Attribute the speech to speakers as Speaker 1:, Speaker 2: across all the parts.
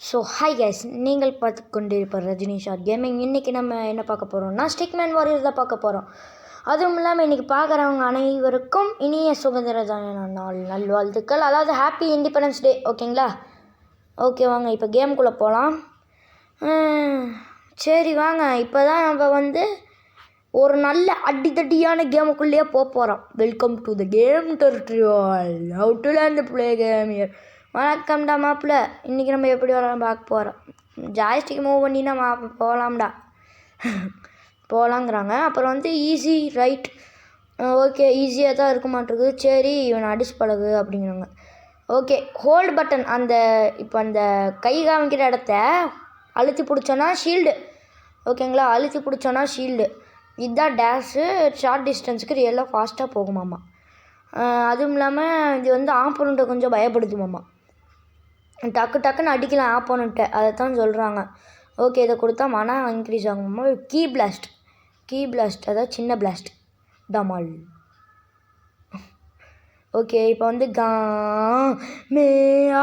Speaker 1: So hi guys, நீங்கள் பார்த்து கொண்டிருப்ப Rajini shot gaming. இன்றைக்கி நம்ம என்ன பார்க்க போகிறோம்னா ஸ்டிக்மேன் வாரியர் தான் பார்க்க போகிறோம். அதுவும் இல்லாமல் இன்றைக்கி பார்க்குறவங்க அனைவருக்கும் இனிய சுதந்திர தின நாள் நல்வாழ்த்துக்கள், அதாவது ஹாப்பி இண்டிபெண்டன்ஸ் டே. ஓகேங்களா? ஓகே, வாங்க இப்போ கேமுக்குள்ளே போகலாம். சரி வாங்க, இப்போ தான் நம்ம ஒரு நல்ல அடித்தடியான கேமுக்குள்ளேயே போகிறோம். Welcome to the game territorial, how to learn the play game here. வணக்கம்டா மாப்பிள்ள. இன்றைக்கி நம்ம எப்படி வரலாம் பார்க்க போகிறோம். ஜாய்ஸ்டிக் மூவ் பண்ணினா போகலாம்டா போகலாங்கிறாங்க. அப்புறம் ஈஸி ரைட். ஓகே, ஈஸியாக தான் இருக்க மாட்டேங்குது. சரி, இவனை அடிச்சு பழகு அப்படிங்கிறாங்க. ஓகே, ஹோல்டு பட்டன், இப்போ அந்த கை காமிக்கிற இடத்த அழுத்தி பிடிச்சோன்னா ஷீல்டு. ஓகேங்களா? அழுத்தி பிடிச்சோன்னா ஷீல்டு. இதுதான் டேஷு. ஷார்ட் டிஸ்டன்ஸுக்கு ரியலாக ஃபாஸ்ட்டாக போகுமாம்மா. அதுவும் இல்லாமல் இது ஆப்போனண்ட்டை கொஞ்சம் பயப்படுத்துமாம்மா. டக்குன்னு அடிக்கலாம் ஆப்போனண்ட்டை, அதை தான் சொல்கிறாங்க. ஓகே, இதை கொடுத்தா மன இன்க்ரீஸ் ஆகுமாம்மா. கீ பிளாஸ்ட் அதாவது சின்ன பிளாஸ்ட் டமால். ஓகே, இப்போ கா மே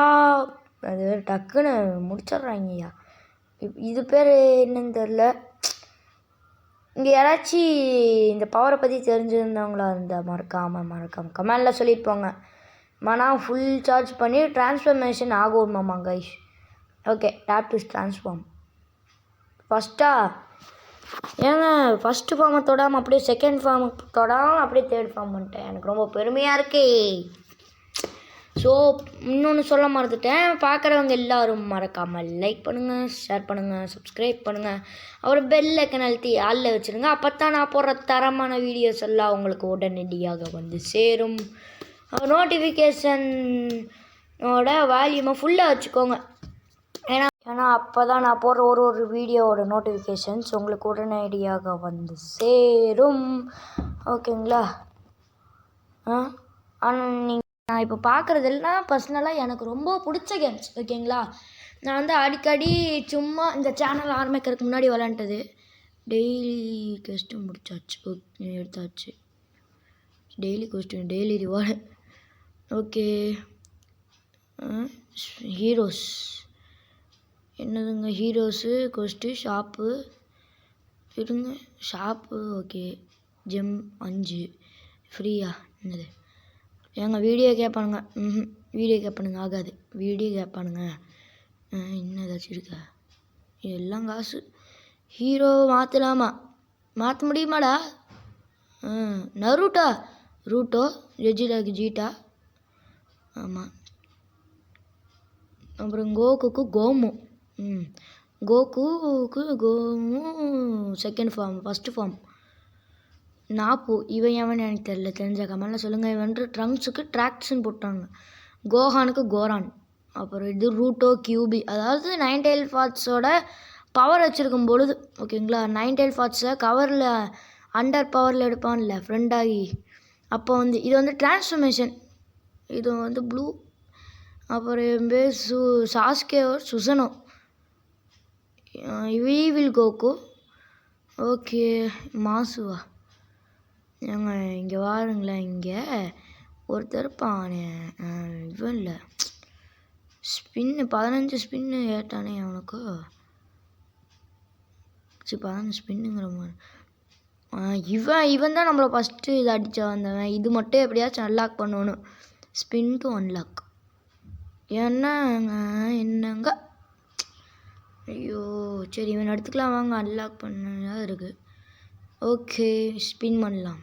Speaker 1: ஆ அது டக்குன்னு முடிச்சிட்றாங்கய்யா. இது பேர் என்னன்னு தெரில. இங்கே யாராச்சும் இந்த பவரை பற்றி தெரிஞ்சுருந்தவங்களா இருந்தால் மறக்காமல் கமெண்டில் சொல்லிட்டு போங்க. மனா ஃபுல் சார்ஜ் பண்ணி ட்ரான்ஸ்ஃபர்மேஷன் ஆகுமாம்மா guys. Okay, tap to transform. First ஃபார்மை தொடாமல் அப்படியே செகண்ட் ஃபார்மை தொடாமல் அப்படியே தேர்ட் ஃபார்ம் பண்ணிட்டேன். எனக்கு ரொம்ப பெருமையாக இருக்கே. ஸோ இன்னொன்று சொல்ல மறந்துட்டேன். பார்க்குறவங்க எல்லோரும் மறக்காமல் லைக் பண்ணுங்கள், ஷேர் பண்ணுங்கள், சப்ஸ்கிரைப் பண்ணுங்கள். அப்புறம் பெல் ஐக்கன் அழுத்தி ஆளில் வச்சுருங்க. அப்போ தான் நான் போடுற தரமான வீடியோஸ் எல்லாம் உங்களுக்கு உடனடியாக சேரும். நோட்டிஃபிகேஷனோட வால்யூமை ஃபுல்லாக வச்சுக்கோங்க. ஏன்னா அப்போ தான் நான் போடுற ஒரு வீடியோவோட நோட்டிஃபிகேஷன்ஸ் உங்களுக்கு உடனடியாக சேரும். ஓகேங்களா? ஆனால் நான் இப்போ பார்க்குறதெல்லாம் பர்சனலாக எனக்கு ரொம்ப பிடிச்ச கேம்ஸ். ஓகேங்களா? நான் அடிக்கடி சும்மா இந்த சேனல் ஆரம்பிக்கிறதுக்கு முன்னாடி விளாண்டது. டெய்லி கொஸ்டின் முடிச்சாச்சு. ஓகே, எடுத்தாச்சு. Daily question, daily reward. Okay, heroes என்னதுங்க? ஹீரோஸு கொஸ்ட்டு ஷாப்பு இருங்க. Shop okay. ஜெம் 5 ஃப்ரீயா? என்னது ஏங்க வீடியோ கேட்பானுங்க? வீடியோ கேட்பானுங்க ஆகாது. வீடியோ கேட்பானுங்க. இன்னும் ஏதாச்சும் இருக்கா? எல்லாம் காசு. ஹீரோ மாற்றலாமா? மாற்ற முடியுமாடா? ரூட்டோ ஜீட்டா. ஆமாம். அப்புறம் கோகுக்கு கோமு. கோகுக்கு கோமு செகண்ட் ஃபார்ம். ஃபஸ்ட்டு ஃபார்ம் நாப்பு. இவன் எவன் எனக்கு தெரியல. தெரிஞ்ச கமெண்டில் சொல்லுங்கள். இவன் ட்ரங்க்ஸுக்கு ட்ராக்ஸ்ன்னு போட்டாங்க. கோஹானுக்கு கோரான். அப்புறம் இது ரூட்டோ கியூபி, அதாவது 9 டெயில் ஃபாட்ஸோட பவர் வச்சுருக்கும் பொழுது. ஓகேங்களா? 9 டெயில் ஃபாட்ஸை கவரில் அண்டர் பவரில் எடுப்பான்ல ஃப்ரெண்டாகி. அப்போ இது டிரான்ஸ்ஃபர்மேஷன். இது ப்ளூ. அப்புறம் பேர் சாஸ்கே சுசனோ. வில் கோகு. ஓகே, மாசுவா. ஏங்க இங்கே வாருங்களேன். இங்கே ஒருத்தர் இருப்பான். இவன் இல்லை, ஸ்பின்னு 15 ஸ்பின்னு ஏட்டானே அவனுக்கு. சரி, 15 ஸ்பின்னுங்கிற மாதிரி. இவன் தான் நம்மளை ஃபஸ்ட்டு இதை அடித்தா வந்தவன். இது மட்டும் எப்படியாச்சும் அன்லாக் பண்ணணும். Spin to unlock. என்னங்க ஐயோ. சரி, இவன் எடுத்துக்கலாம் வாங்க. அன்லாக் பண்ணதா இருக்குது. ஓகே, ஸ்பின் பண்ணலாம்.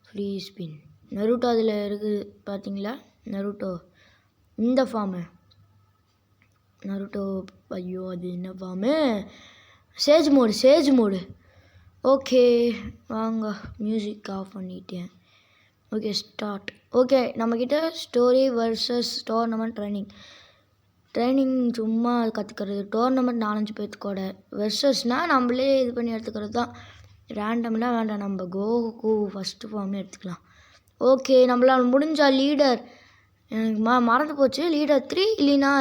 Speaker 1: Free spin. நருட்டோ அதில் இருக்குது பார்த்தீங்களா? நருட்டோ இந்த ஃபார்மு. நருட்டோ ஐயோ, அது என்ன ஃபார்மு? Sage mode. ஓகே வாங்க, மியூசிக் ஆஃப் பண்ணிட்டேன். Okay, start. ஓகே, நம்மக்கிட்ட ஸ்டோரி வர்சஸ் டோர்னமெண்ட் ட்ரைனிங் சும்மா கற்றுக்கிறது. டோர்னமெண்ட் 4-5 பேர்த்துக்கூட. வெர்சஸ்னால் நம்மளே இது பண்ணி எடுத்துக்கிறது தான். ரேண்டம்லாம் வேண்டாம். நம்ம கோகு ஃபஸ்ட்டு ஃபார்மே எடுத்துக்கலாம். ஓகே, நம்மளால் முடிஞ்சால் லீடர் எனக்கு மறந்து போச்சு. லீடர் 3 இல்லைன்னா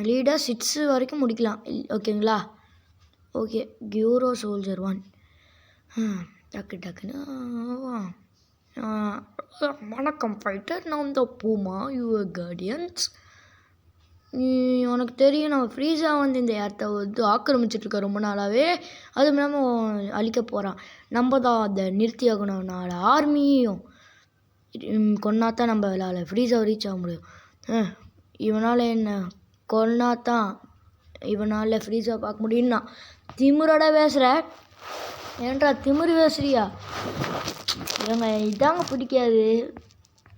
Speaker 1: லீடர் 6 வரைக்கும் முடிக்கலாம். ஓகேங்களா? ஓகே, கியூரோ சோல்ஜர் 1. டக்குன்னு வணக்கம் ஃபைட்டர், நான் தான் பூமா யுவர் கார்டியன்ஸ். உனக்கு தெரியும் நம்ம ஃப்ரீஸா வந்து இந்த இடத்த வந்து ஆக்கிரமிச்சிட்ருக்க ரொம்ப நாளாகவே. அதுவும் இல்லாமல் அழிக்க போகிறான். நம்ம தான் அதை நிறுத்தி ஆகணும். நாலு ஆர்மியும் கொன்னாதான் நம்மளால் ஃப்ரீஸாவை ரீச் ஆக முடியும். இவனால் என்ன கொன்னாதான் இவனால் ஃப்ரீஸாக பார்க்க முடியும்னா திமுறோட பேசுகிற. ஏன்றா திமுரு பேசுறியா? இவங்க இதாங்க பிடிக்காது.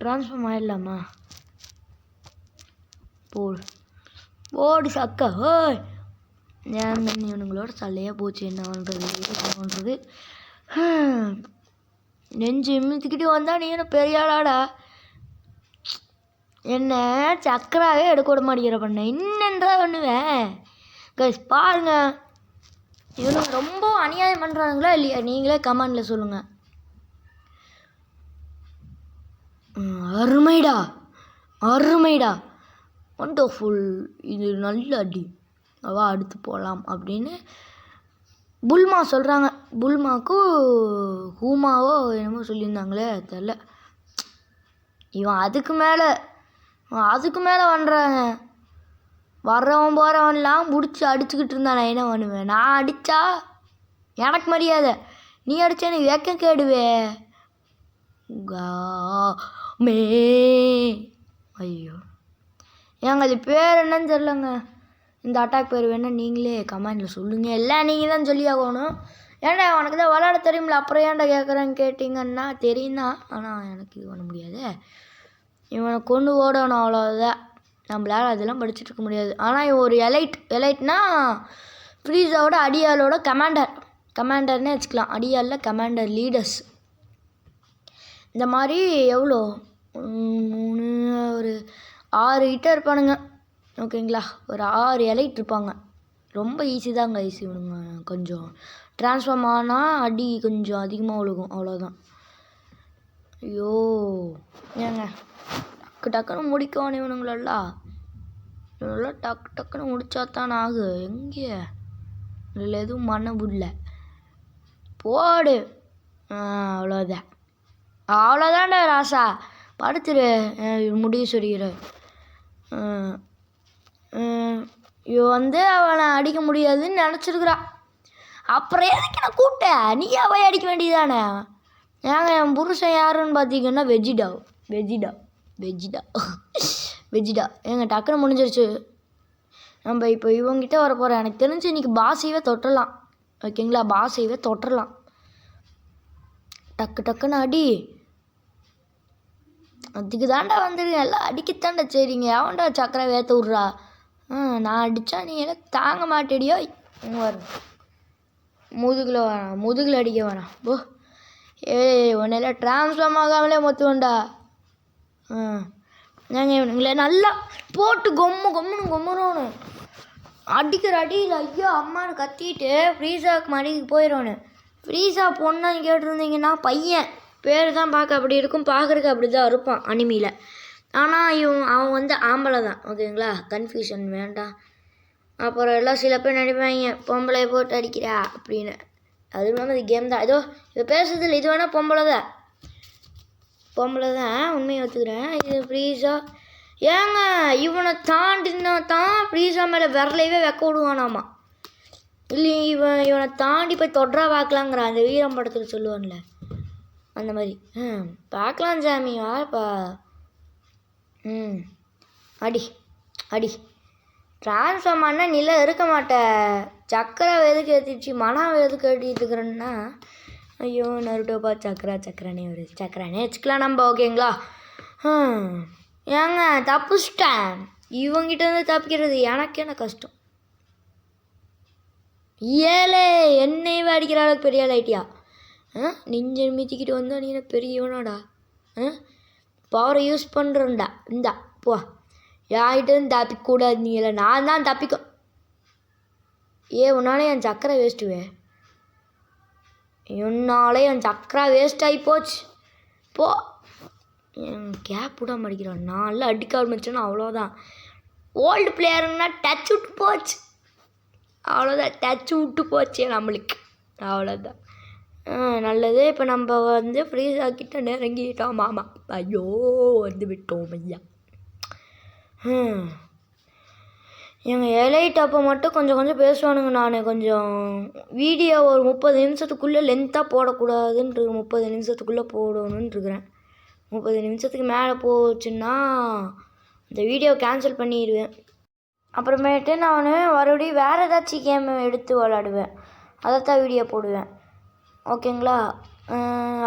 Speaker 1: ட்ரான்ஸ்ஃபார்ம் ஆகிடலாமா? போடு சக்கா. ஓய் ஏங்க இவனுங்களோட சல்லையாக போச்சு. என்ன பண்ணுறது? நெஞ்சு இமித்துக்கிட்டு வந்தால் நீ என்ன பெரிய ஆளாடா? என்ன சக்கராவே எடுக்க விட மாட்டேங்கிற பண்ண இன்னென்றா பண்ணுவேன். கைஸ் பாருங்க, இவனுங்க ரொம்ப அநியாயம் பண்ணுறாங்களா இல்லையா? நீங்களே கமெண்டில் சொல்லுங்கள். அருமைடா வண்டர்ஃபுல். இது நல்ல அடி. அவா அடுத்து போகலாம் அப்படின்னு புல்மா சொல்கிறாங்க. புல்மாக்கும் ஹூமாவோ என்னமோ சொல்லியிருந்தாங்களே தெரில. இவன் அதுக்கு மேலே பண்ணுறாங்க. வர்றவன் போகிறவன்லாம் முடிச்சு அடிச்சுக்கிட்டு இருந்தா நான் என்ன பண்ணுவேன்? நான் அடித்தா எனக்கு மரியாதை, நீ அடித்தா நீ வேக்கம் கேடுவே. ஐயோ ஏங்க அது பேர் என்னன்னு தெரிலங்க. இந்த அட்டாக் பேர் வேணால் நீங்களே கமெண்டில் சொல்லுங்கள். எல்லாம் நீங்கள் தான் சொல்லி ஆகணும். ஏன்டா உனக்கு தான் விளாட தெரியுமில்ல, அப்புறம் ஏன்டா கேட்குறேன்னு கேட்டிங்கன்னா தெரியும் தான். ஆனால் எனக்கு இது பண்ண முடியாது. இவனை கொண்டு ஓடணும், அவ்வளோதான். நம்மளால் அதெல்லாம் படிச்சுட்டு இருக்க முடியாது. ஆனால் இவன் ஒரு எலைட்னா ஃப்ரீஸாவோட அடியாலோட கமாண்டர்னே வச்சுக்கலாம். அடியாலில் கமாண்டர் லீடர்ஸ். இந்த மாதிரி எவ்வளோ 3 ஒரு 6 கிட்ட இருப்பானுங்க. ஓகேங்களா? ஒரு 6 எலைட் இருப்பாங்க. ரொம்ப ஈஸி தாங்க. இவனுங்க கொஞ்சம் ட்ரான்ஸ்ஃபார்ம் ஆனால் அடி கொஞ்சம் அதிகமாக விழுகும், அவ்வளோதான். ஐயோ ஏங்க டக்குன்னு முடிக்கணும் இவனுங்களெல்லாம் டக்குன்னு முடிச்சாத்தான் ஆகு. எங்கே இதில் எதுவும் மண்ண புல்ல போடு. அவ்வளோதான்டா ராசா, படுத்துரு. முடிய சொல்லிடுற. வந்து அவனை அடிக்க முடியாதுன்னு நினச்சிருக்குறா. அப்புறம் எதுக்கு நான் கூப்பிட்டேன்? நீயா போய் அடிக்க வேண்டியதானே? ஏங்க என் புருஷன் யாருன்னு பார்த்தீங்கன்னா வெஜிடா. ஏங்க டக்குன்னு முடிஞ்சிருச்சு. நம்ம இப்போ இவங்கிட்ட வர போகிறேன். எனக்கு தெரிஞ்சு இன்றைக்கி பாஸையவே தொட்டுடலாம். ஓகேங்களா? பாஸையவே தொட்டுடலாம். டக்குன்னு அடி. அதுக்கு தாண்டா வந்துருக்கேன். எல்லாம் அடிக்கத்தாண்டா. சரிங்க எவன்டா சக்கரை வேற்ற விட்றா? நான் அடித்தா நீ எல்லாம் தாங்க மாட்டேடியோ. வரும் முதுகில் அடிக்க வேணாம். உன்னெல்லாம் ட்ரான்ஸ்ஃபார்ம் ஆகாமலே மொத்துவண்டா. நாங்கள் இவனுங்களே நல்லா போட்டு கொம்முறோன்னு அடிக்கிற அடியில் ஐயோ அம்மானு கத்திட்டு ஃப்ரீஸாவுக்கு மடிக்கு போயிடணும். ஃப்ரீஸா பொண்ணான்னு கேட்டிருந்தீங்கன்னா பையன் பேர் தான் பார்க்க அப்படி இருக்கும், பார்க்குறக்கு அப்படி தான் இருப்பான் அனிமியில். ஆனால் அவன் வந்து ஆம்பளை தான். ஓகேங்களா? கன்ஃபியூஷன் வேண்டாம். அப்புறம் எல்லாம் சில பேர் நினைப்பாங்க பொம்பளை போட்டு அடிக்கிறா அப்படின்னு. அதுவும் இல்லாமல் இது கேம் தான். இது பேசுறதில்ல. இது வேணால் பொம்பளை தான் உண்மையை ஒத்துக்கிறேன். இது ஃப்ரீஸா ஏங்க இவனை தாண்டினா தான் ஃப்ரீஸா மேலே விரலையவே வைக்க விடுவானாமா. இல்லை இவனை தாண்டி போய் தொட்ரா பார்க்கலாங்கிற அந்த வீரம் படத்தில் சொல்லுவான்ல, அந்த மாதிரி. பார்க்கலாம் சாமி வாப்பா. அடி ட்ரான்ஸ்ஃபார்ம் ஆனால் நில இருக்க மாட்டேன். சக்கரை எதுக்கு ஏற்றிடுச்சு, மனம் எதுக்கு ஏற்றிட்டு இருக்கிறேன்னா ஐயோ நருட்டோப்பா சக்கரானே வருது. சக்கரானே வச்சுக்கலாம் நம்ம. ஓகேங்களா? ஏங்க தப்புச்சிட்டேன். இவங்கிட்ட இருந்து தப்பிக்கிறது எனக்கு என்ன கஷ்டம். என்னையவே அடிக்கிற அளவுக்கு பெரிய ஆள் ஆயிட்டியா? நெஞ்ச மித்திக்கிட்டு வந்தா நீ பெரியவனாடா. பவரை யூஸ் பண்ணுறேன்டா. இந்தா போ. யார்கிட்டும் தப்பிக்கூடாது. நீ இல்லை நான் தான் தப்பிக்கும். உன்னாலே என் சக்கரை வேஸ்ட்டுவே. என்னாலே என் சக்கரை வேஸ்ட் ஆகி போச்சு. போ. என் கேப் விட மாட்டேங்கிறான். நான்லாம் அடிக்க ஆரம்பிச்சேன்னா அவ்வளோதான். ஓல்டு பிளேயருன்னா டச் விட்டு போச்சு. அவ்வளோதான். டச் விட்டு போச்சு நம்மளுக்கு. அவ்வளோதான். நல்லது. இப்போ நம்ம வந்து ஃப்ரீஸ் ஆக்கிட்ட நெருங்கிட்டோம் மாமா. ஐயோ வந்து விட்டோம் ஐயா. எங்கள் எலைட் அப்போ மட்டும் கொஞ்சம் கொஞ்சம் பேசுவானுங்க. நான் கொஞ்சம் வீடியோ ஒரு 30 நிமிஷத்துக்குள்ளே லென்த்தாக போடக்கூடாதுன்ட்டு 30 நிமிஷத்துக்குள்ளே போடணுன்னு இருக்கிறேன். 30 நிமிஷத்துக்கு மேலே போச்சுன்னா இந்த வீடியோ கேன்சல் பண்ணிடுவேன். அப்புறமேட்டு நான் மறுபடியும் வேறு ஏதாச்சும் கேம் எடுத்து விளாடுவேன். அதைத்தான் வீடியோ போடுவேன். ஓகேங்களா?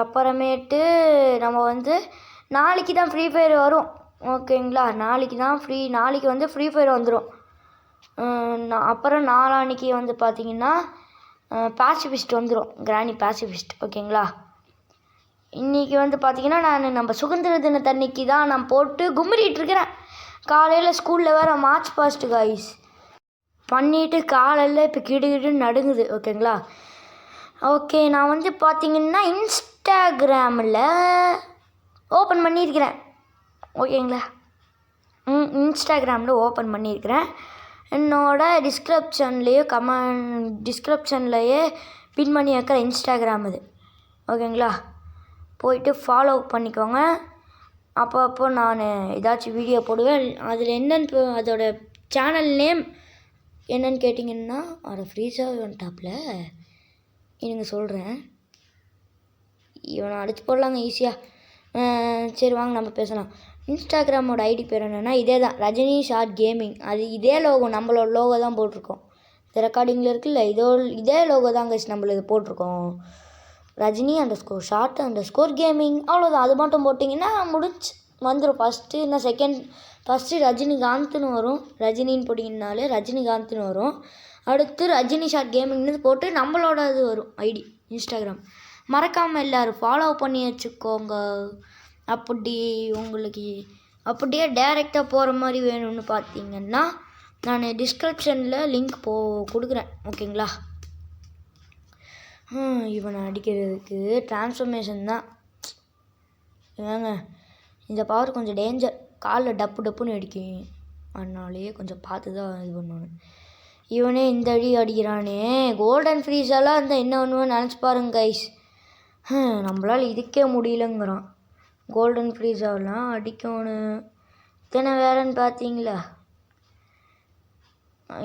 Speaker 1: அப்புறமேட்டு நம்ம நாளைக்கு தான் ஃப்ரீ ஃபயர் வரும். ஓகேங்களா? நாளைக்கு ஃப்ரீ ஃபயர் வந்துடும். அப்புறம் நாளான்னைக்கு பார்த்திங்கன்னா பேசிஃபிஸ்ட் வந்துடும். கிராணி பேசிஃபிஸ்ட். ஓகேங்களா? இன்றைக்கி பார்த்திங்கன்னா நம்ம சுதந்திர தினத்தன்னைக்கு தான் நான் போட்டு கும்மிரிட்டு இருக்கிறேன். காலையில் ஸ்கூலில் வேறு மார்ச் பாஸ்ட்டு காய்ஸ் பண்ணிவிட்டு காலையில் இப்போ கிடுகிடுன்னு நடுங்குது. ஓகேங்களா? ஓகே, நான் பார்த்திங்கன்னா இன்ஸ்டாகிராமில் ஓப்பன் பண்ணியிருக்கிறேன். ஓகேங்களா? இன்ஸ்டாகிராமில் ஓப்பன் பண்ணியிருக்கிறேன். என்னோடய டிஸ்கிரிப்ஷன்லேயே பின் பண்ணி வைக்கிற இன்ஸ்டாகிராம் இது. ஓகேங்களா? போயிட்டு ஃபாலோ பண்ணிக்கோங்க. அப்போ நான் ஏதாச்சும் வீடியோ போடுவேன். அதில் அதோட சேனல் நேம் என்னன்னு கேட்டிங்கன்னா ஃப்ரீஸாக வந்துட்டாப்பில் இருங்க சொல்கிறேன். இவனை அடிச்சு போடலாங்க ஈஸியாக. சரி வாங்க நம்ம பேசலாம். இன்ஸ்டாகிராமோட ஐடி பேர் என்னென்னா இதே தான், ரஜினி ஷார்ட் கேமிங். அது இதே லோகோ, நம்மளோட லோகோ தான் போட்டிருக்கோம். இந்த ரெக்கார்டிங்கில் இருக்குல்ல, இதே லோகோ தான் கைஸ் நம்மள இது போட்டிருக்கோம். Rajini _short__ gaming. அவ்வளோதான். அது மட்டும் போட்டிங்கன்னா முடிச்சு வந்துடும். ஃபஸ்ட்டு ரஜினிகாந்த்னு வரும். ரஜினின்னு போட்டிங்கனாலே ரஜினிகாந்த்னு வரும். அடுத்து ரஜினி ஷார்ட் கேமிங்னு போட்டு நம்மளோட இது வரும் ஐடி இன்ஸ்டாகிராம். மறக்காமல் எல்லோரும் ஃபாலோ பண்ணி வச்சுக்கோங்க. அப்படி உங்களுக்கு அப்படியே டைரெக்டாக போகிற மாதிரி வேணும்னு பார்த்தீங்கன்னா நான் டிஸ்கிரிப்ஷனில் லிங்க் கொடுக்குறேன். ஓகேங்களா? இவனை அடிக்கிறதுக்கு டிரான்ஸ்ஃபர்மேஷன் தான். ஏங்க இந்த பவர் கொஞ்சம் டேஞ்சர். காலில் டப்புன்னு அடிக்கும். அதனாலேயே கொஞ்சம் பார்த்து தான் இது பண்ணணும். இவனே இந்த அடி அடிக்கிறானே. கோல்டன் ஃப்ரீஸெல்லாம் இருந்தால் என்ன பண்ணுவேன்னு நினச்சி பாருங்க கைஸ். நம்மளால் இதுக்கே முடியலங்கிறான். கோல்டன் ஃப்ரீஸாவெல்லாம் அடிக்கணும். இத்தனை வேலைன்னு பார்த்தீங்களா?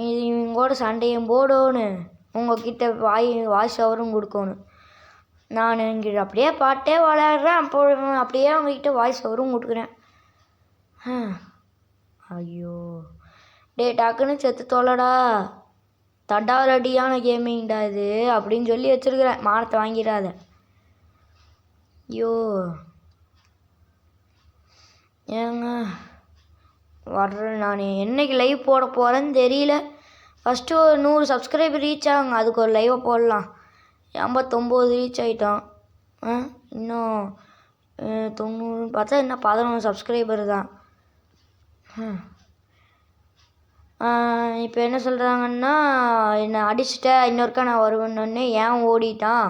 Speaker 1: இவங்கூட சண்டையும் போடணும், உங்கள்கிட்ட வாய்ஸ் ஓவரும் கொடுக்கணும். நான் இங்கே அப்படியே பாட்டே விளையாடுறேன். அப்படியே அவங்கக்கிட்ட வாய்ஸ் ஓவரும் கொடுக்குறேன். ஐயோ டக்குன்னு செத்து தொலைடா, தடாலடியான கேமிங்டா இது அப்படின்னு சொல்லி வச்சுருக்கிறேன். மானத்தை வாங்கிடாத. ஐயோ ஏங்க நான் என்னைக்கு லைவ் போட போகிறேன்னு தெரியல. ஃபஸ்ட்டு ஒரு 100 சப்ஸ்கிரைபர் ரீச் ஆகுங்க, அதுக்கு ஒரு லைவை போடலாம். 89 ரீச் ஆகிட்டோம். இன்னும் 90 பார்த்தா இன்னும் 11 சப்ஸ்கிரைபர் தான். இப்போ என்ன சொல்கிறாங்கன்னா, என்னை அடிச்சுட்ட இன்னொருக்கா நான் வருவேன்னொன்னே ஏன் ஓடிட்டான்,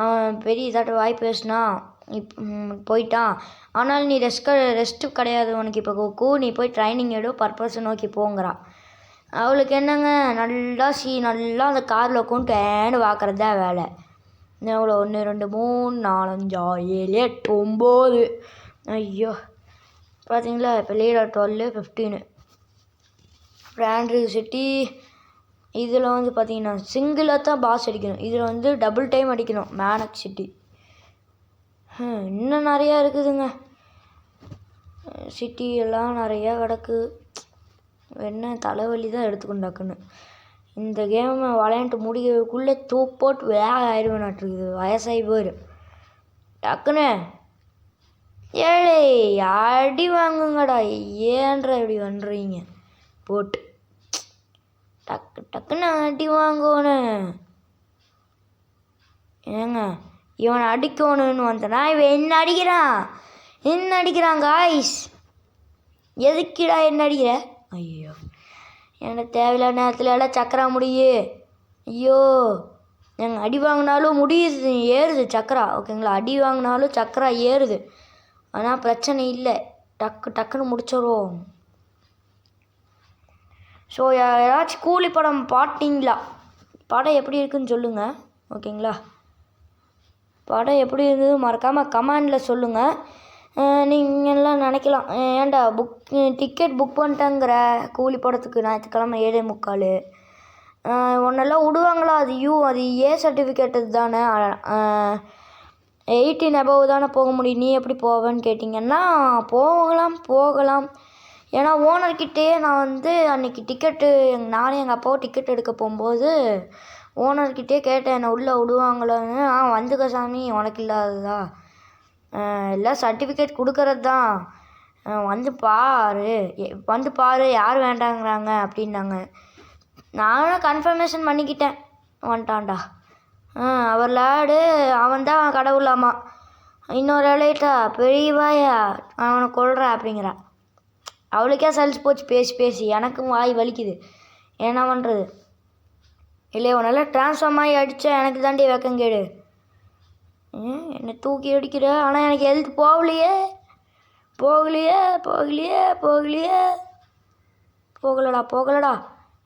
Speaker 1: அவன் பெரிய இதாட்ட வாய் பேசினான், போயிட்டான். ஆனால் நீ ரெஸ்ட்டு கிடையாது உனக்கு இப்போ கோகு, நீ போய் ட்ரைனிங் எடு, பர்பஸை நோக்கி போங்கிறா. அவளுக்கு என்னங்க, நல்லா அந்த காரில் உட்காந்து பார்க்குறது தான் வேலை. எவ்வளோ 1 2 3 4 5 6 7 8 9. ஐயோ பார்த்தீங்களா, இப்போ லீடர் 12 15. ஆண்ட்ரியூ சிட்டி இதில் பார்த்தீங்கன்னா சிங்கிளாக தான் பாஸ் அடிக்கணும். இதில் டபுள் டைம் அடிக்கணும். மேனக் சிட்டி இன்னும் நிறையா இருக்குதுங்க. சிட்டி எல்லாம் நிறையா கிடக்கு. என்ன தலைவலி தான் எடுத்துக்கொண்டாக்குன்னு. இந்த கேமை விளையாண்டு முடிக்கிறதுக்குள்ளே போட்டு வேக ஆயிடுவேனாட்டுருக்குது. வயசாகி போயிடும் டக்குன்னு. ஏழை அடி வாங்குங்கடா, ஏன்ற இப்படி பண்ணுறீங்க போட்டு டக்குன்னு அடி வாங்கணும். ஏங்க இவனை அடிக்கணும்னு வந்தனா இவன் என்ன அடிக்கிறான் காய்ஸ். எதுக்குடா என்ன அடிக்கிற? ஐயோ எனக்கு தேவையில்லாத நேரத்தில் எல்லாம் சக்கரா முடியு. ஐயோ நாங்கள் அடி வாங்கினாலும் முடியுது ஏறுது சக்கரா. ஓகேங்களா? அடி வாங்கினாலும் சக்கரா ஏறுது. ஆனால் பிரச்சனை இல்லை, டக்குன்னு முடிச்சிடுவோம். ஸோ யாராச்சும் கூலி படம் பார்த்தீங்களா? படம் எப்படி இருக்குதுன்னு சொல்லுங்கள். ஓகேங்களா? படம் எப்படி இருந்தது மறக்காமல் கமெண்டில் சொல்லுங்கள். நீங்கள்லாம் நினைக்கலாம், ஏன்டா டிக்கெட் புக் பண்ணிட்டேங்கிற கூலி படத்துக்கு ஞாயிற்றுக்கிழமை 7:45. ஒன்றெல்லாம் விடுவாங்களா? அது ஏ சர்டிஃபிகேட் தானே, 18 அபவ் தானே போக முடியும். நீ எப்படி போவேன்னு கேட்டிங்கன்னா, போகலாம். ஏன்னா ஓனர்கிட்டே நான் வந்து அன்றைக்கி நானும் எங்கள் அப்பாவும் டிக்கெட் எடுக்க போகும்போது ஓனர்கிட்டே கேட்டேன், என்னை உள்ளே விடுவாங்களான்னு. வந்துக்க சாமி, உனக்கு இல்லாததா, எல்லாம் சர்டிஃபிகேட் கொடுக்கறது தான், வந்து பாரு யார் வேண்டாங்கிறாங்க அப்படின்னாங்க. நானும் கன்ஃபர்மேஷன் பண்ணிக்கிட்டேன், வந்துட்டான்டா அவர் லாடு, அவன் தான் கடவுளாமா. இன்னொரு இலையிட்டா பெரியவாயா அவனை கொள்றா அப்படிங்கிறா. அவளுக்கே சலிச்சு போச்சு பேசி எனக்கும் வாய் வலிக்குது. என்ன பண்ணுறது? இல்லை உன்னால ட்ரான்ஸ்ஃபார்ம் ஆகி அடித்தா எனக்கு தாண்டி வெக்கங்கேடு. என்னை தூக்கி அடிக்கிற, ஆனால் எனக்கு ஹெல்த் போகலடா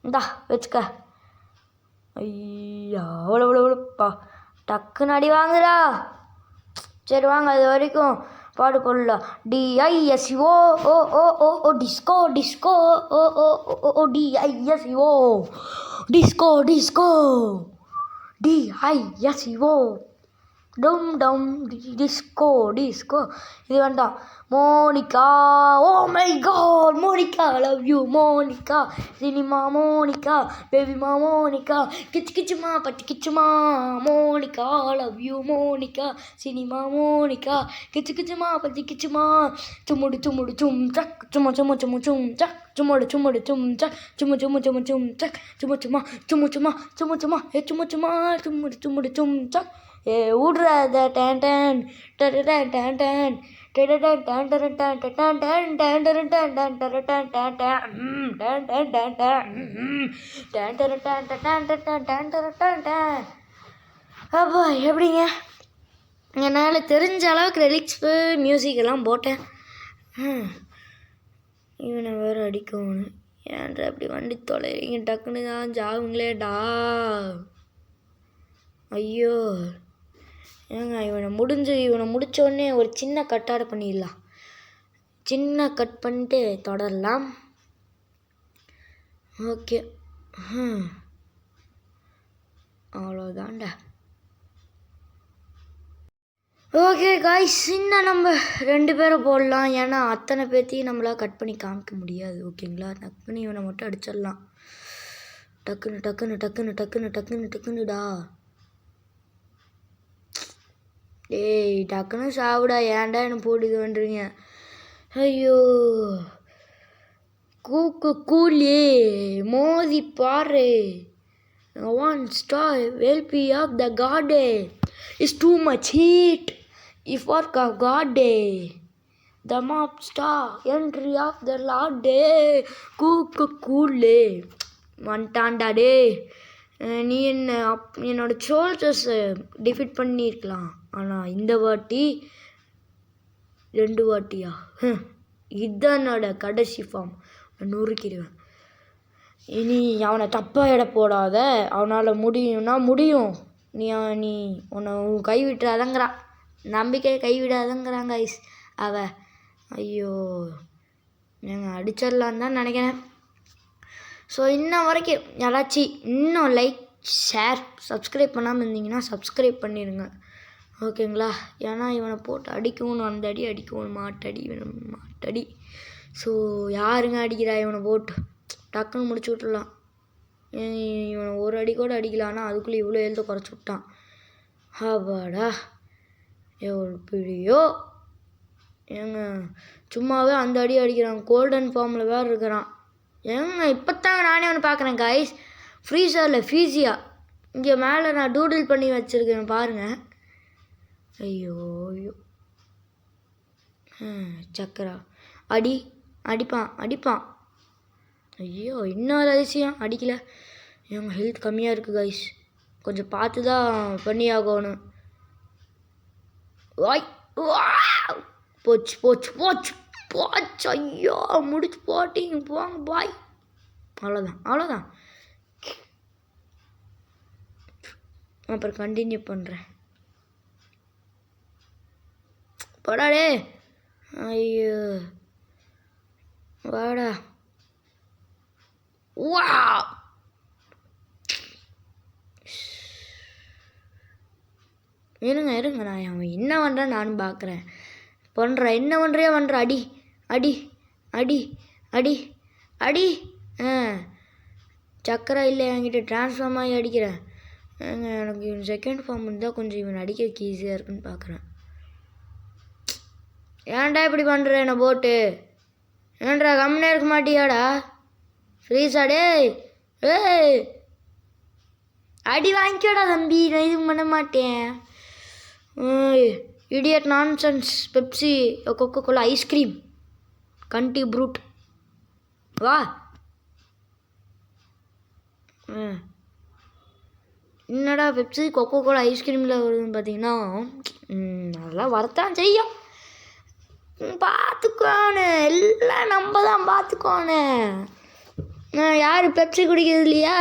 Speaker 1: இந்தா வச்சுக்க. ஐயா அவ்வளோப்பா டக்குன்னு அடி வாங்குறா. சரி வாங்க, அது வரைக்கும் பாடு போடலாம். DISCO oh oh oh oh disco oh oh oh DISCO DISCO டம் டிஸ்கோ. இது வேண்டாம். Monica, oh my god, Monica love you Monica, cinema Monica, பேபிமா மோனிகா, கிச்சுமா பட்டி கிச்சுமா, Monica love you Monica, cinema Monica, கிச்சுமா பட்டி கிச்சுமா, சும்முடு சும் சக் சும்மா சக் சும்முடு சும் சக் சும்மா சும்முடு சும் சக். ஊடுறாத டன் டன் டன் டன் டன் அப்பா எப்படிங்க, என்னால் தெரிஞ்ச அளவுக்கு லிரிக்ஸு மியூசிக் எல்லாம் போட்டேன். இவனை வேறு அடிக்கணும். ஏன்டா அப்படி வண்டி தொலைறீங்க, டக்குன்னு தான் ஜாகுங்களேடா. ஐயோ ஏங்க, இவனை முடித்தோடனே ஒரு சின்ன கட்டாட பண்ணிடலாம். சின்ன கட் பண்ணிட்டு தொடரலாம். ஓகே அவ்வளோதான்டா. ஓகே காய்ஸ், இன்னும் நம்ம 2 பேரும் போடலாம். ஏன்னா அத்தனை பேர்த்தையும் நம்மளால் கட் பண்ணி காமிக்க முடியாது. ஓகேங்களா? டக்குன்னு இவனை மட்டும் அடிச்சிடலாம். டக்குன்னுடா. ஏய் டக்குன்னு சாப்பிடா, ஏன்டா என்ன போட்டு இது பண்ணுறீங்க? ஐயோ கூலி மோதி பாரு. 1 star LP of the god is too much heat. If work of god the mob star entry of the lord கூலி வந்துட்டான்டா டே. நீ என்னோட சோல்ஜர்ஸை டிஃபீட் பண்ணியிருக்கலாம், ஆனால் இந்த வாட்டி 2 வாட்டியா? இதுதான் என்னோட கடைசி ஃபார்ம். நொறுக்கிடுவேன். இனி அவனை தப்பாக எடை போடாத. அவனால் முடியும். நீ உன்னை கைவிட்டுறாதங்கிறான். நம்பிக்கை கைவிடாதங்கிறாங்க ஐஸ் ஐயோ ஏங்க அடிச்சிடலான்னு தான் நினைக்கிறேன். ஸோ இன்ன வரைக்கும் யாராச்சும் இன்னும் லைக் ஷேர் சப்ஸ்கிரைப் பண்ணாமல் இருந்தீங்கன்னா சப்ஸ்கிரைப் பண்ணிடுங்க. ஓகேங்களா? ஏன்னா இவனை போட்டு அடிக்கணும், அந்த அடி அடிக்கணும், மாட்டடி. ஸோ யாருங்க அடிக்கிறா? இவனை போட்டு டக்குன்னு முடிச்சு விட்டுடலாம். இவனை ஒரு அடி கூட அடிக்கலான்னா அதுக்குள்ளே இவ்வளோ எழுத குறைச்சி விட்டான். அப்பாடா எவ்வளோ பிடியோ. ஏங்க சும்மாவே அந்த அடி அடிக்கிறான். கோல்டன் ஃபார்மில் வேறு இருக்கிறான். ஏங்க இப்போத்தாங்க நானே ஒன்று பார்க்குறேன் காய்ஸ். ஃப்ரீசரில் ஃபீஸியா இங்கே மேலே நான் டூடில் பண்ணி வச்சுருக்கேன் பாருங்கள். ஐயோ சக்கரா அடிப்பான். ஐயோ இன்னொரு அதிசயம் அடிக்கலை. எங்கள் ஹெல்த் கம்மியாக இருக்குது காய்ஸ், கொஞ்சம் பார்த்து தான் பண்ணி ஆகணும். போச்சு. ஐயோ முடிச்சு போட்டிங்க, போங்க பாய். அவ்வளோதான். அப்புறம் கண்டினியூ பண்ணுறேன். போடாடே ஐயோ வாடா. வா இருங்க இருங்க, நான் அவன் என்ன பண்ணுறான் நானும் பார்க்குறேன். என்ன பண்ணுறியா அடி அடி அடி அடி அடி. சக்கரை இல்லை என்கிட்ட, ட்ரான்ஸ்ஃபார்ம் ஆகி அடிக்கிறேன். எனக்கு இவன் செகண்ட் ஃபார்ம் இருந்தால் கொஞ்சம் இவன் அடிக்கிறதுக்கு ஈஸியாக இருக்குன்னு பார்க்குறேன். ஏன்டா இப்படி பண்ணுற என்ன போட்டு? ஏன்டா கம்முனே இருக்க மாட்டியாடா? ஃப்ரீஸா டேய்? ஏய் அடி வாங்கிக்கோடா தம்பி, நான் இதுவும் பண்ண மாட்டேன். Idiot nonsense. Pepsi, Coca Cola, ice cream, candy fruit. வா. என்னடா பெப்சி கொக்கோ கோலா ஐஸ்கிரீமில் வருதுன்னு பார்த்தீங்கன்னா அதெல்லாம் வரத்தான் செய்யும். பார்த்துக்கோனு எல்லாம் நம்ம தான் பார்த்துக்கோனு. யார் பெப்சி குடிக்கிறது இல்லையா?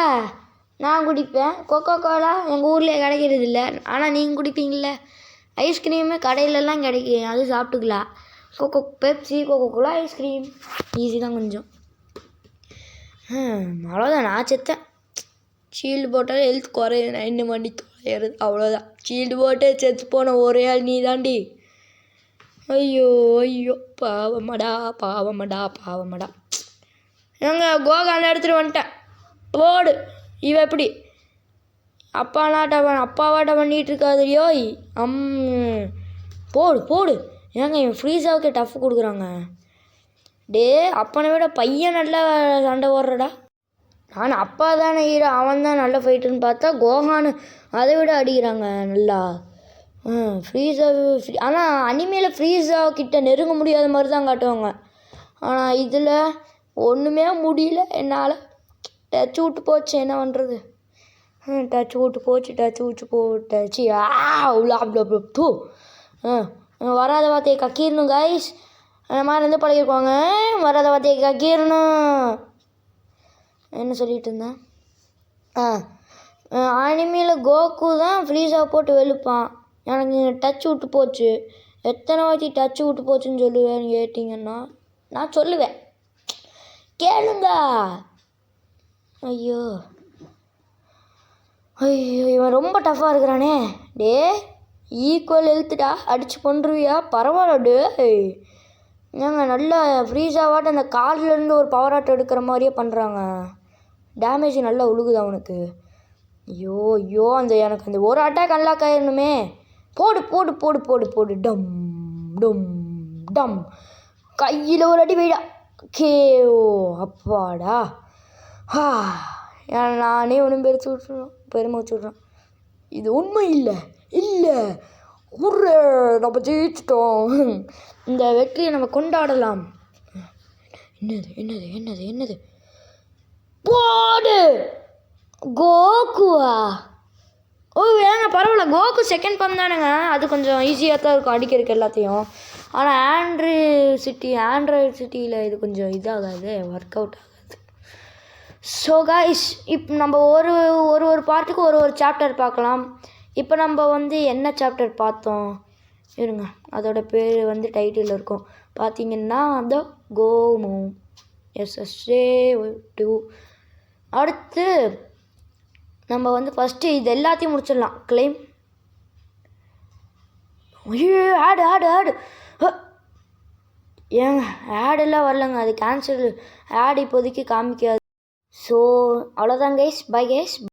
Speaker 1: நான் குடிப்பேன். கொக்கோ கோலா எங்கள் ஊர்லேயே கிடைக்கிறது இல்லை, ஆனால் நீங்கள் குடிப்பீங்கள. ஐஸ்கிரீமு கடையிலலாம் கிடைக்கும், அது சாப்பிட்டுக்கலாம். Pepsi, Coca Cola, ice cream easy தான் கொஞ்சம். அவ்வளோதான், நான் செத்தேன். ஷீல்டு போட்டால் ஹெல்த் குறையுது, நான் இன்னும் பண்ணி குறையிறது அவ்வளோதான். ஷீல்டு போட்டு செத்து போன ஒரே ஆள் நீ தாண்டி. ஐயோ ஐயோ பாவமடா பாவமடா பாவமடா. ஏங்க கோகான எடுத்துகிட்டு வந்துட்டேன். போடு. இவன் எப்படி அப்பாவாட்ட பண்ணிகிட்டு இருக்காதுலையோ. போடு போடு. ஏங்க இவன் ஃப்ரீஸாவுக்கு டஃப் கொடுக்குறாங்க. டே அப்பனை விட பையன் நல்லா சண்டை ஓடுறடா. நான் அப்பா தானே ஹீரோ, அவன் தான் நல்ல ஃபைட்டுன்னு பார்த்தா கோகானு அதை விட அடிக்கிறாங்க நல்லா. ஃப்ரீஸா ஆனால் அனிமேல ஃப்ரீஸா கிட்ட நெருங்க முடியாத மாதிரி தான் காட்டுவாங்க. ஆனால் இதில் ஒன்றுமே முடியல என்னால். டச்சு விட்டு போச்சு, என்ன பண்ணுறது? டச்சு விட்டு போச்சு. டூ வராத வார்த்தையை கக்கிடணும் கைஸ். அந்த மாதிரி இருந்து பழகிருப்பாங்க. வராத வார்த்தையை கக்கிடணும். என்ன சொல்லிட்டு இருந்தேன்? அனிமேல கோகு தான் ஃப்ரீஸாக போட்டு வெளுப்பான். எனக்கு டச்சு விட்டு போச்சு. எத்தனை வாட்டி டச்சு விட்டு போச்சுன்னு சொல்லுவேன்னு கேட்டிங்கன்னா நான் சொல்லுவேன், கேளுங்க. ஐயோ ஐயோ இவன் ரொம்ப டஃப்பாக இருக்கிறானே. டே ஈக்குவல் ஹெல்த்துடா, அடித்து பண்ணுருவியா? பரவாயில்ல டே. ஏங்க நல்லா ஃப்ரீஸாவாட்ட அந்த கால்லேருந்து ஒரு பவர் ஆட்டம் எடுக்கிற மாதிரியே பண்ணுறாங்க. டேமேஜ் நல்லா உழுகுது அவனுக்கு. ஐயோ ஐயோ எனக்கு அந்த ஒரு அட்டாக் அன்லாக் ஆயிடணுமே. போடு போடு போடு போடு போடு. டம் டம் டம். கையில் ஒரு அடி வைடா. கேஓ. அப்பாடா. நானே ஒன்றும் பெருமை வச்சு விட்றேன். இது உண்மை இல்லை இல்லை உர்ரே, நம்ம ஜெயிச்சிட்டோம். இந்த வெற்றியை நம்ம கொண்டாடலாம். என்னது என்னது என்னது என்னது? போடு. கோகுவா? ஓ ஏங்க பரவாயில்ல, கோகு செகண்ட் பம் தானேங்க, அது கொஞ்சம் ஈஸியாக தான் இருக்கும் அடிக்கிறதுக்கு எல்லாத்தையும். ஆனால் ஆண்ட்ராய்டு சிட்டியில் இது கொஞ்சம் இதாகாது, ஒர்க் அவுட் ஆகாது. ஸோ கைஸ் இப்போ நம்ம ஒரு பார்ட்டுக்கு ஒரு சாப்டர் பார்க்கலாம். இப்போ நம்ம என்ன சாப்டர் பார்த்தோம் இருங்க, அதோட பேர் டைட்டில் இருக்கும் பார்த்தீங்கன்னா த கோமோ எஸ்எஸ்ஏ 2. அடுத்து நம்ம ஃபஸ்ட்டு இது எல்லாத்தையும் முடிச்சிடலாம். கிளைம் ஆடு ஏங்க ஆடெல்லாம் வரலங்க, அது கேன்சல். ஆட் இப்போதைக்கு காமிக்காது. ஸோ அவ்வளோதான் கைஸ், பை கைஸ்.